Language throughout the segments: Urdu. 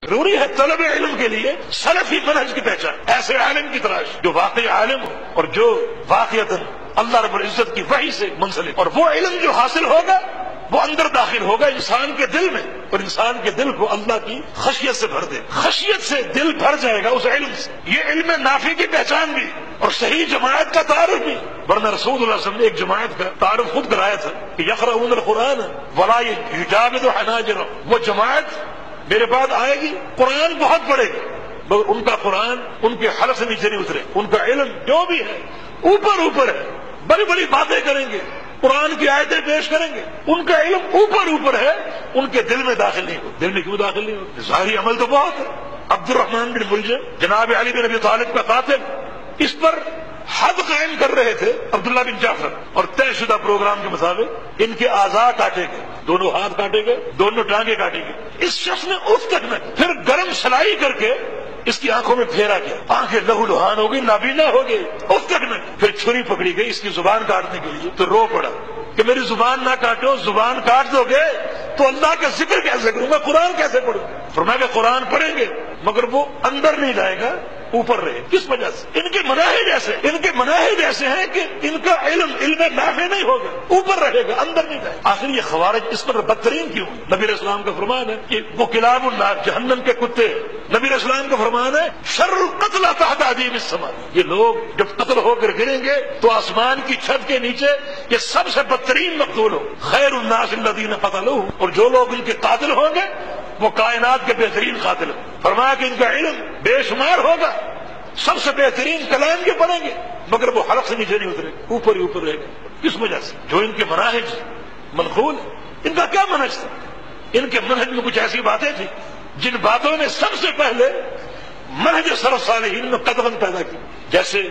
ضروری ہے طلب علم کے لیے سلفی منہج کی پہچان، ایسے عالم کی تلاش جو واقعی عالم ہو اور جو واقعتاً اللہ رب العزت کی وحی سے منسلک، اور وہ علم جو حاصل ہوگا وہ اندر داخل ہوگا انسان کے دل میں، اور انسان کے دل کو اللہ کی خشیت سے بھر دے، خشیت سے دل بھر جائے گا اس علم سے۔ یہ علم نافع کی پہچان بھی اور صحیح جماعت کا تعارف بھی، ورنہ رسول اللہ صلی اللہ علیہ وسلم نے ایک جماعت کا تعارف خود کرایا تھا کہ یقرؤون القرآن ولا یجاوز حناجرهم، وہ جماعت میرے بعد آئے گی، قرآن بہت پڑھے گی مگر ان کا قرآن ان کے حلق سے نیچے نہیں اترے، ان کا علم جو بھی ہے اوپر ہے، بڑی بڑی باتیں کریں گے، قرآن کی آیتیں پیش کریں گے، ان کا علم اوپر ہے، ان کے دل میں داخل نہیں ہو۔ دل میں کیوں داخل نہیں ہو؟ ظاہری عمل تو بہت ہے۔ عبد الرحمن بن ملجم جناب علی بن ابی طالب کا قاتل، اس پر حد قائم کر رہے تھے عبداللہ بن جعفر، اور طے شدہ پروگرام کے مطابق ان کے اعضاء کاٹے گئے، دونوں ہاتھ کاٹے گئے، دونوں ٹانگیں کاٹی گئی۔ اس شخص نے اف تک نہ، پھر گرم سلائی کر کے اس کی آنکھوں میں پھیرا کیا، آنکھیں لہو لہان ہو گئی، نابینا ہو گئی، اف تک نہ۔ پھر چھری پکڑی گئی اس کی زبان کاٹنے کے لیے، تو رو پڑا کہ میری زبان نہ کاٹو، زبان کاٹ دو گے تو اللہ کا ذکر کیسے کروں گا، قرآن کیسے پڑھوں؟ فرمایا کہ قرآن پڑھیں گے مگر وہ اندر نہیں جائے گا، اوپر رہے۔ کس وجہ سے؟ ان کے مناہج ایسے ہیں کہ ان کا علم نافع نہیں ہوگا، اوپر رہے گا، اندر نہیں جائے گا۔ آخر یہ خوارج اس پر بدترین کیوں؟ نبی علیہ السلام کا فرمان ہے کہ وہ کلاب النار، جہنم کے کتے۔ نبی علیہ السلام کا فرمان ہے شر القتل تحت عدیم السماء، یہ لوگ جب قتل ہو کر گریں گے تو آسمان کی چھت کے نیچے یہ سب سے بدترین مقتول ہو۔ خیر الناس الذین قتلوہ، اور جو لوگ ان کے قاتل ہوں گے وہ کائنات کے بہترین قاتل ہوں۔ فرمایا کہ ان کا علم بے شمار ہوگا، سب سے بہترین کلام کے پڑھیں گے مگر وہ حلق سے نیچے نہیں اترے، اوپر ہی اوپر رہے گا۔ کس وجہ سے؟ جو ان کے مناہج منقول، ان کا کیا منہج تھا؟ ان کے منہج میں کچھ ایسی باتیں تھیں جن باتوں نے سب سے پہلے منہج سلف صالحین میں قدغن پیدا کی، جیسے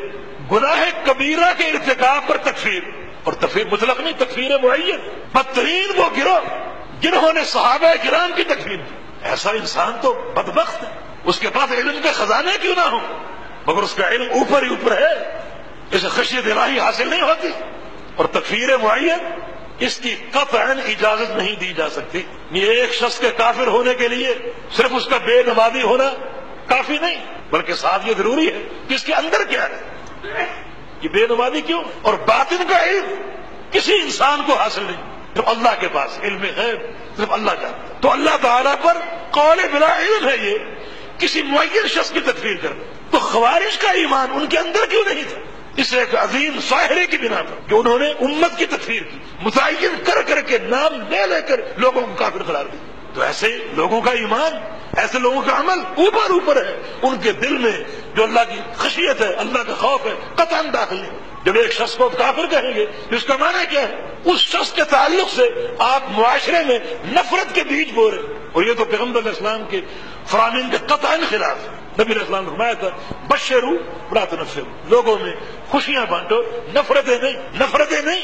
گناہ کبیرہ کے ارتکاب پر تکفیر، اور تکفیر مطلق نہیں، تکفیر معین۔ بدترین وہ گروہ جنہوں نے صحابہ کرام کی تکفیر کی۔ ایسا انسان تو بدبخت ہے، اس کے پاس علم کے خزانے کیوں نہ ہو مگر اس کا علم اوپر ہی اوپر ہے، اسے خشیت الہی حاصل نہیں ہوتی۔ اور تکفیر معین اس کی قطعاً اجازت نہیں دی جا سکتی۔ یہ ایک شخص کے کافر ہونے کے لیے صرف اس کا بے نمازی ہونا کافی نہیں، بلکہ ساتھ یہ ضروری ہے کہ اس کے اندر کیا ہے، یہ بے نمازی کیوں؟ اور باطن کا علم کسی انسان کو حاصل نہیں، صرف اللہ کے پاس علم غیب صرف اللہ جانتا۔ تو اللہ تعالیٰ پر قول بلا علم ہے یہ کسی معین شخص کی تکفیر کرنا۔ تو خوارج کا ایمان ان کے اندر کیوں نہیں تھا؟ اس ایک عظیم ظاہرے کی بنا پر کہ انہوں نے امت کی تکفیر کی، متعین کر کے نام لے کر لوگوں کو کافر قرار دیا۔ تو ایسے لوگوں کا ایمان، ایسے لوگوں کا عمل اوپر ہے، ان کے دل میں جو اللہ کی خشیت ہے، اللہ کا خوف ہے، قطعاً داخل نہیں۔ جب ایک شخص کو کافر کہیں گے اس کا معنی کیا ہے؟ اس شخص کے تعلق سے آپ معاشرے میں نفرت کے بیج بو رہے ہیں، اور یہ تو پیغمبر علیہ السلام کے فرامین کے قطعاً خلاف ہے۔ نبی علیہ السلام نے فرمایا تھا بشروا ولا تنفروا، لوگوں میں خوشیاں بانٹو، نفرتیں نہیں،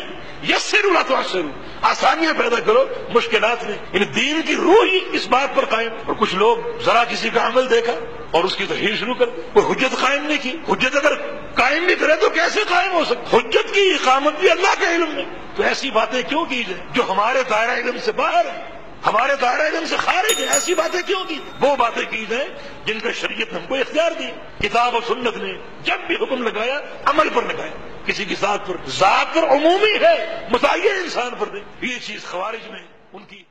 یسروا ولا تعسروا، آسانیاں پیدا کرو، مشکلات نہیں۔ یعنی دین کی روح ہی اس بات پر قائم۔ اور کچھ لوگ ذرا کسی کا عمل دیکھا اور اس کی تحریر شروع کر دی، کوئی حجت قائم نہیں کی۔ حجت اگر قائم نہیں کرے تو کیسے قائم ہو سکتی؟ حجت کی اقامت بھی اللہ کے علم میں۔ تو ایسی باتیں کیوں کی جائیں جو ہمارے دائرہ علم سے باہر ہیں، ہمارے دائرہ علم سے خارج ہے؟ ایسی باتیں کیوں کی؟ وہ باتیں کی جائیں جن کا شریعت نے ہم کو اختیار دی۔ کتاب و سنت نے جب بھی حکم لگایا عمل پر لگایا، کسی کی ذات پر عمومی ہے، متعین انسان پر نہیں۔ یہ چیز خوارج میں ان کی